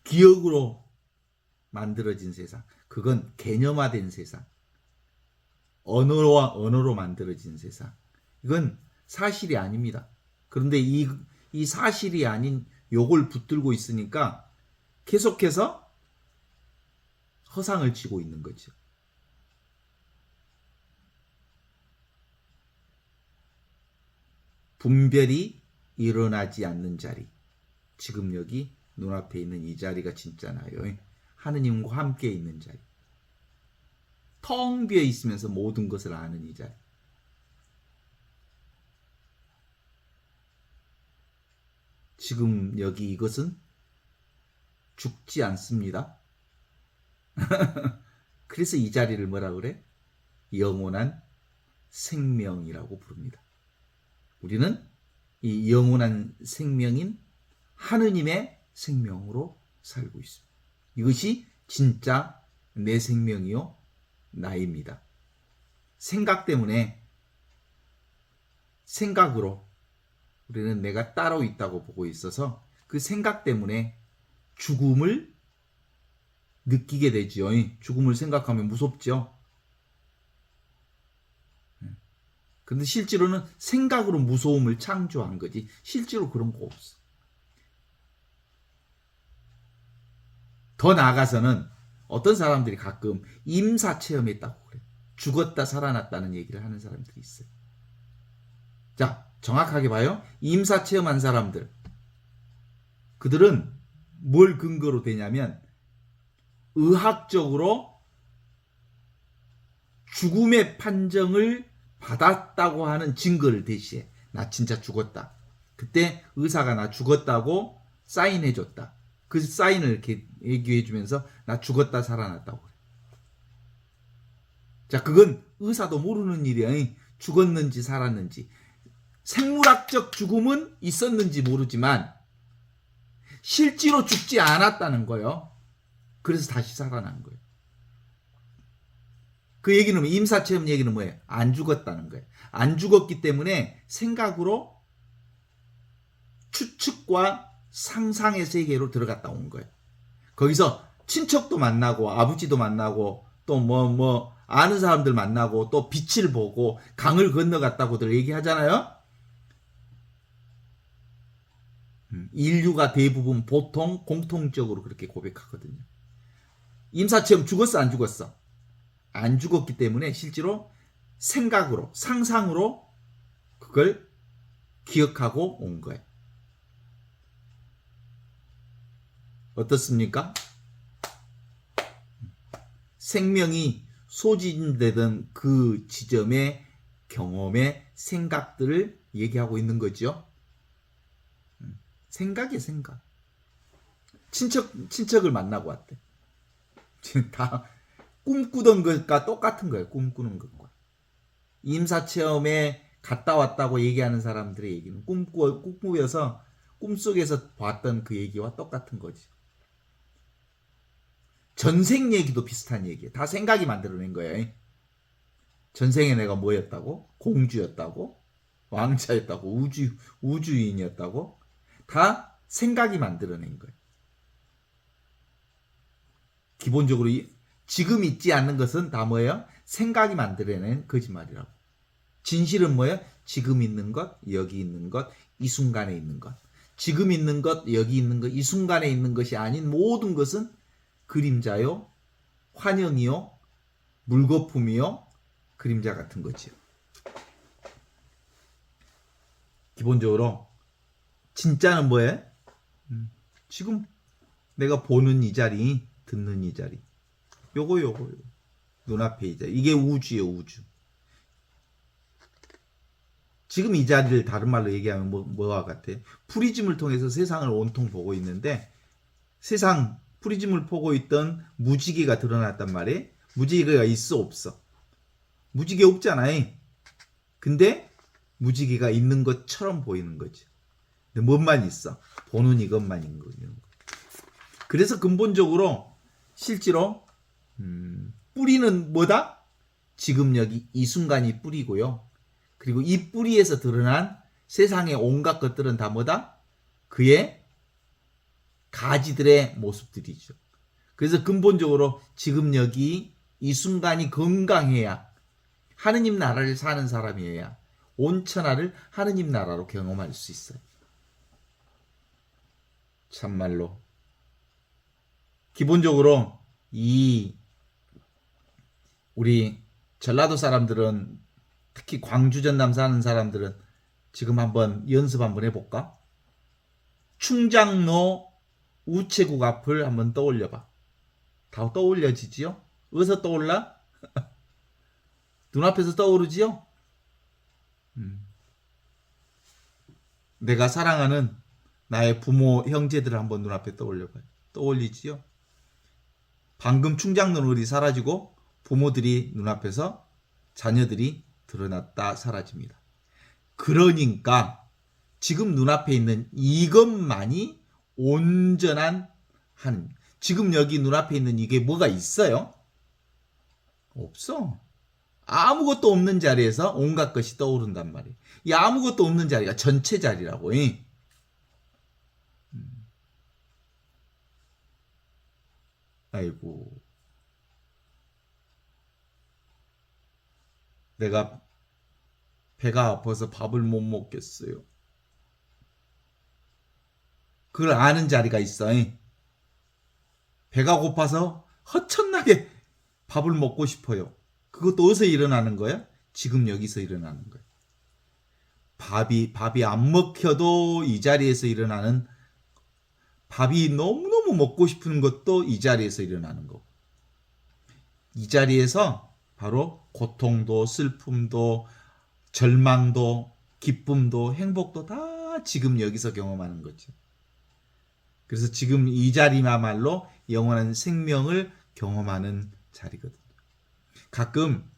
기억으로 만들어진 세상, 그건 개념화된 세상, 언어와 언어로 만들어진 세상, 이건 사실이 아닙니다. 그런데 이 사실이 아닌 요걸 붙들고 있으니까 계속해서 허상을 치고 있는 거죠. 분별이 일어나지 않는 자리. 지금 여기 눈앞에 있는 이 자리가 진짜나요. 하느님과 함께 있는 자리. 텅 비어 있으면서 모든 것을 아는 이 자리. 지금 여기 이것은 죽지 않습니다. 그래서 이 자리를 뭐라 그래? 영원한 생명이라고 부릅니다. 우리는 이 영원한 생명인 하느님의 생명으로 살고 있습니다. 이것이 진짜 내 생명이요 나입니다. 생각 때문에, 생각으로 우리는 내가 따로 있다고 보고 있어서 그 생각 때문에 죽음을 느끼게 되지요. 죽음을 생각하면 무섭죠. 근데 실제로는 생각으로 무서움을 창조한 거지 실제로 그런 거 없어. 더 나아가서는 어떤 사람들이 가끔 임사 체험했다고 그래. 죽었다 살아났다는 얘기를 하는 사람들이 있어요. 자, 정확하게 봐요. 임사 체험한 사람들, 그들은 뭘 근거로 되냐면 의학적으로 죽음의 판정을 받았다고 하는 증거를 대시해. 나 진짜 죽었다. 그때 의사가 나 죽었다고 사인해줬다. 그 사인을 이렇게 얘기해주면서 나 죽었다 살아났다고 그래. 자, 그건 의사도 모르는 일이야. 죽었는지 살았는지. 생물학적 죽음은 있었는지 모르지만 실제로 죽지 않았다는 거예요. 그래서 다시 살아난 거예요. 그 얘기는 임사체험 얘기는 뭐예요? 안 죽었다는 거예요. 안 죽었기 때문에 생각으로 추측과 상상의 세계로 들어갔다 온 거예요. 거기서 친척도 만나고 아버지도 만나고 또 아는 사람들 만나고 또 빛을 보고 강을 건너갔다고들 얘기하잖아요. 인류가 대부분 보통 공통적으로 그렇게 고백하거든요. 임사체험 죽었어 안 죽었어? 안 죽었기 때문에 실제로 생각으로 상상으로 그걸 기억하고 온 거예요. 어떻습니까? 생명이 소진되던 그 지점의 경험의 생각들을 얘기하고 있는 거죠. 생각이에요, 생각. 친척을 만나고 왔대. 지금 다 꿈꾸던 것과 똑같은 거예요. 꿈꾸는 것과. 임사체험에 갔다 왔다고 얘기하는 사람들의 얘기는 꿈꾸여서 꿈속에서 봤던 그 얘기와 똑같은 거지. 전생 얘기도 비슷한 얘기예요. 다 생각이 만들어낸 거예요. 전생에 내가 뭐였다고? 공주였다고? 왕자였다고? 우주인이었다고? 다 생각이 만들어낸 거예요. 기본적으로 지금 있지 않는 것은 다 뭐예요? 생각이 만들어낸 거짓말이라고. 진실은 뭐예요? 지금 있는 것, 여기 있는 것, 이 순간에 있는 것. 지금 있는 것, 여기 있는 것, 이 순간에 있는 것이 아닌 모든 것은 그림자요, 환영이요, 물거품이요, 그림자 같은 거지요. 기본적으로 진짜는 뭐예요? 지금 내가 보는 이 자리, 듣는 이 자리, 요거 눈앞에 이 자리, 이게 우주예요, 우주. 지금 이 자리를 다른 말로 얘기하면 뭐와 같아? 프리즘을 통해서 세상을 온통 보고 있는데, 세상 프리즘을 보고 있던 무지개가 드러났단 말이에요. 무지개가 있어 없어? 무지개 없잖아요. 근데 무지개가 있는 것처럼 보이는 거죠. 근데 뭔만 있어? 보는 이것만 있는 거예요. 그래서 근본적으로 실제로 뿌리는 뭐다? 지금 여기 이 순간이 뿌리고요. 그리고 이 뿌리에서 드러난 세상의 온갖 것들은 다 뭐다? 그의 가지들의 모습들이죠. 그래서 근본적으로 지금 여기 이 순간이 건강해야, 하느님 나라를 사는 사람이어야 온 천하를 하느님 나라로 경험할 수 있어요. 참말로 기본적으로 이 우리 전라도 사람들은, 특히 광주 전남 사는 사람들은 지금 한번 연습 한번 해볼까? 충장로 우체국 앞을 한번 떠올려봐. 다 떠올려지지요? 어디서 떠올라? 눈앞에서 떠오르지요? 내가 사랑하는 나의 부모, 형제들을 한번 눈앞에 떠올려봐요. 떠올리지요? 방금 충장로를 사라지고 부모들이 눈앞에서 자녀들이 드러났다 사라집니다. 그러니까 지금 눈앞에 있는 이것만이 온전한 하느님. 지금 여기 눈앞에 있는 이게 뭐가 있어요? 없어. 아무것도 없는 자리에서 온갖 것이 떠오른단 말이에요. 이 아무것도 없는 자리가 전체 자리라고. 아이고. 내가 배가 아파서 밥을 못 먹겠어요. 그걸 아는 자리가 있어. 배가 고파서 허천나게 밥을 먹고 싶어요. 그것도 어디서 일어나는 거야? 지금 여기서 일어나는 거야. 밥이 안 먹혀도 이 자리에서 일어나는, 밥이 너무너무 먹고 싶은 것도 이 자리에서 일어나는 거고, 이 자리에서 바로 고통도 슬픔도 절망도 기쁨도 행복도 다 지금 여기서 경험하는 거죠. 그래서 지금 이 자리야말로 영원한 생명을 경험하는 자리거든요. 가끔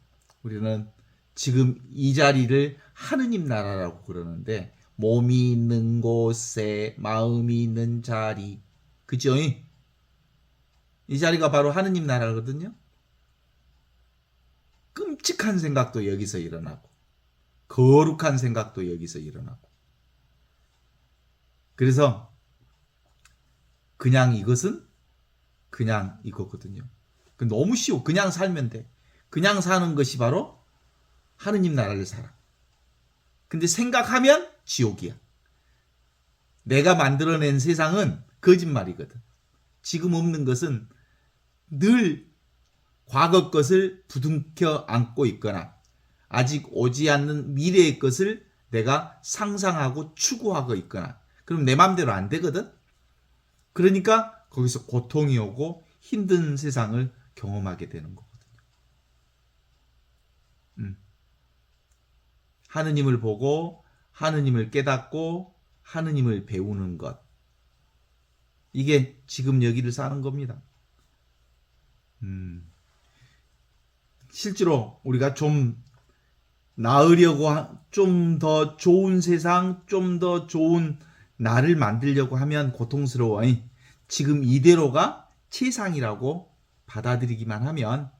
우리는 지금 이 자리를 하느님 나라라고 그러는데, 몸이 있는 곳에 마음이 있는 자리, 그죠? 이 자리가 바로 하느님 나라거든요. 끔찍한 생각도 여기서 일어나고 거룩한 생각도 여기서 일어나고, 그래서 그냥 이것은 그냥 이거거든요. 너무 쉬워. 그냥 살면 돼. 그냥 사는 것이 바로 하느님 나라를 살아. 근데 생각하면 지옥이야. 내가 만들어낸 세상은 거짓말이거든. 지금 없는 것은 늘 과거 것을 부둥켜 안고 있거나 아직 오지 않는 미래의 것을 내가 상상하고 추구하고 있거나, 그럼 내 마음대로 안 되거든. 그러니까 거기서 고통이 오고 힘든 세상을 경험하게 되는 거거든요. 하느님을 보고 하느님을 깨닫고 하느님을 배우는 것, 이게 지금 여기를 사는 겁니다. 실제로 우리가 좀 나으려고, 좀 더 좋은 세상, 좀 더 좋은 나를 만들려고 하면 고통스러워. 지금 이대로가 최상이라고 받아들이기만 하면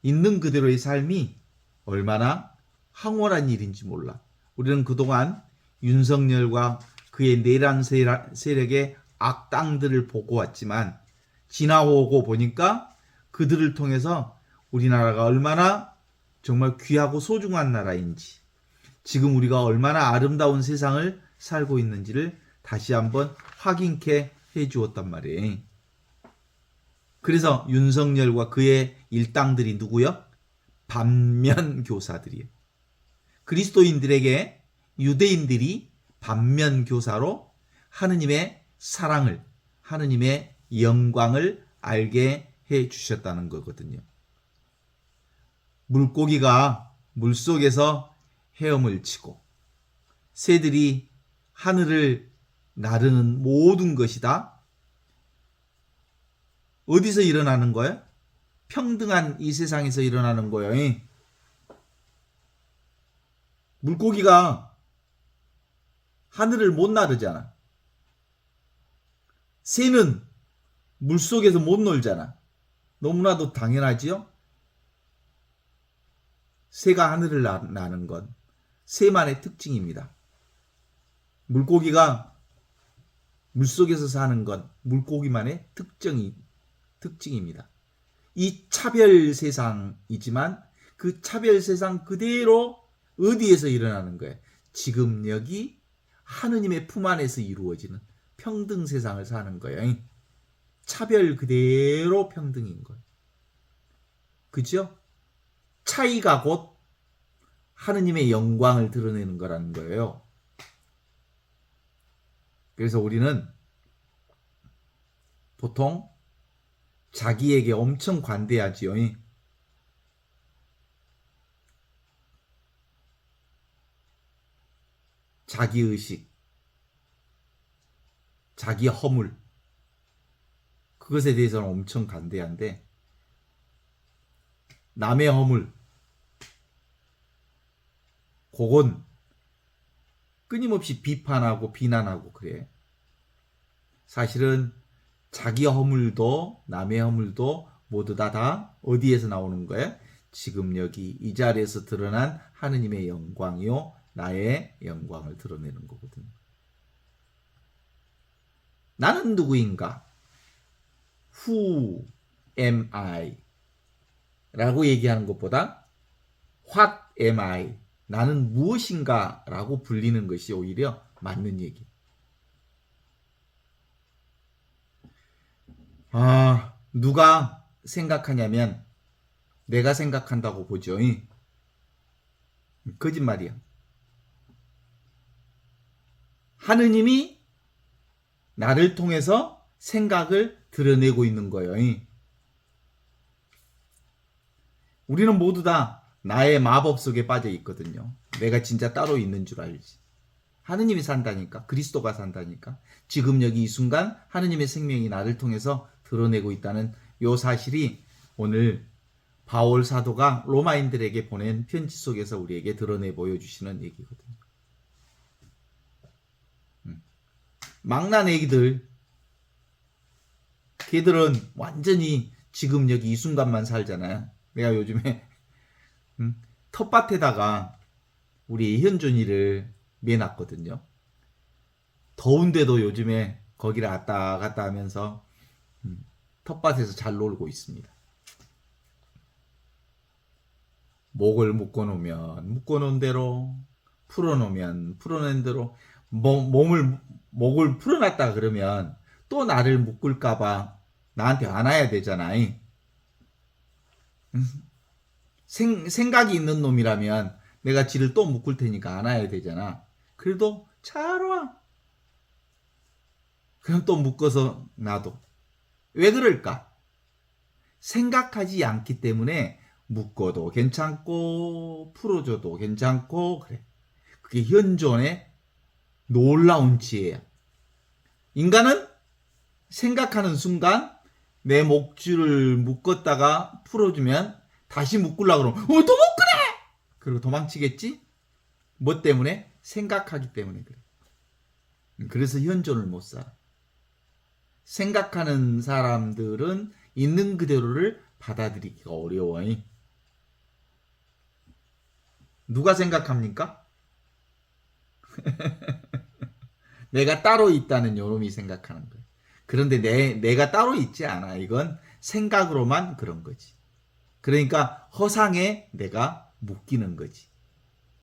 있는 그대로의 삶이 얼마나 황홀한 일인지 몰라. 우리는 그동안 윤석열과 그의 내란 세력의 악당들을 보고 왔지만, 지나오고 보니까 그들을 통해서 우리나라가 얼마나 정말 귀하고 소중한 나라인지, 지금 우리가 얼마나 아름다운 세상을 살고 있는지를 다시 한번 확인케 해주었단 말이에요. 그래서 윤석열과 그의 일당들이 누구요? 반면교사들이에요. 그리스도인들에게 유대인들이 반면교사로 하느님의 사랑을, 하느님의 영광을 알게 해 주셨다는 거거든요. 물고기가 물속에서 헤엄을 치고 새들이 하늘을 나르는 모든 것이 다 어디서 일어나는 거예요? 평등한 이 세상에서 일어나는 거예요. 물고기가 하늘을 못 나르잖아. 새는 물속에서 못 놀잖아. 너무나도 당연하지요? 새가 하늘을 나는 건 새만의 특징입니다. 물고기가 물속에서 사는 건 물고기만의 특징입니다. 이 차별 세상이지만 그 차별 세상 그대로 어디에서 일어나는 거예요? 지금 여기 하느님의 품 안에서 이루어지는 평등 세상을 사는 거예요. 차별 그대로 평등인 거예요. 그죠? 차이가 곧 하느님의 영광을 드러내는 거라는 거예요. 그래서 우리는 보통 자기에게 엄청 관대하지요. 자기의식, 자기 허물, 그것에 대해서는 엄청 관대한데 남의 허물, 그건 끊임없이 비판하고 비난하고 그래. 사실은 자기 허물도 남의 허물도 모두 다 어디에서 나오는 거예요? 지금 여기 이 자리에서 드러난 하느님의 영광이요 나의 영광을 드러내는 거거든요. 나는 누구인가? Who am I? 라고 얘기하는 것보다 What am I? 나는 무엇인가? 라고 불리는 것이 오히려 맞는 얘기. 누가 생각하냐면 내가 생각한다고 보죠. 거짓말이야. 하느님이 나를 통해서 생각을 드러내고 있는 거예요. 우리는 모두 다 나의 마법 속에 빠져 있거든요. 내가 진짜 따로 있는 줄 알지. 하느님이 산다니까. 그리스도가 산다니까. 지금 여기 이 순간 하느님의 생명이 나를 통해서 드러내고 있다는 이 사실이 오늘 바울 사도가 로마인들에게 보낸 편지 속에서 우리에게 드러내 보여주시는 얘기거든요. 망난 애기들, 걔들은 완전히 지금 여기 이 순간만 살잖아요. 내가 요즘에 텃밭에다가 우리 현준이를 매놨거든요. 더운데도 요즘에 거기를 왔다 갔다 하면서 텃밭에서 잘 놀고 있습니다. 목을 묶어놓으면 묶어놓은 대로, 풀어놓으면 풀어놓은 대로, 목을 풀어놨다 그러면 또 나를 묶을까봐 나한테 안아야 되잖아. 생각이 있는 놈이라면 내가 지를 또 묶을 테니까 안아야 되잖아. 그래도 잘 와. 그럼 또 묶어서 놔둬. 왜 그럴까? 생각하지 않기 때문에 묶어도 괜찮고 풀어줘도 괜찮고 그래. 그게 현존의 놀라운 지혜야. 인간은 생각하는 순간 내 목줄을 묶었다가 풀어주면 다시 묶으려고 그러면 또 묶으래! 그리고 도망치겠지? 뭐 때문에? 생각하기 때문에 그래. 그래서 현존을 못 살아. 생각하는 사람들은 있는 그대로를 받아들이기가 어려워. 누가 생각합니까? 내가 따로 있다는 요놈이 생각하는 거예요. 그런데 내가 따로 있지 않아. 이건 생각으로만 그런 거지. 그러니까 허상에 내가 묶이는 거지.